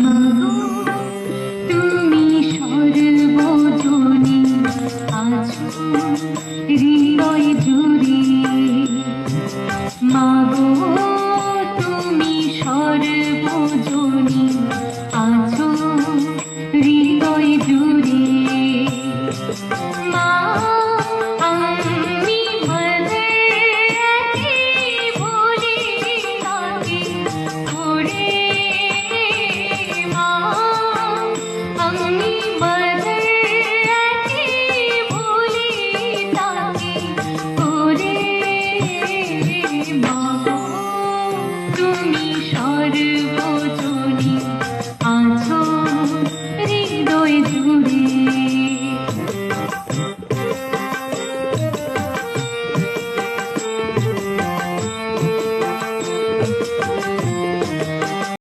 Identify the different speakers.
Speaker 1: মাগো তুমি সর্বজনী আছো হৃদয় জুড়ে। মাগো তুমি সর্বজনী আছো হৃদয় জুড়ে। মা আমি মদরকে ভুলি তাকে করে। মা আমি মদরকে ভুলি তাকে করে। মাগো তুমি সর্বজনী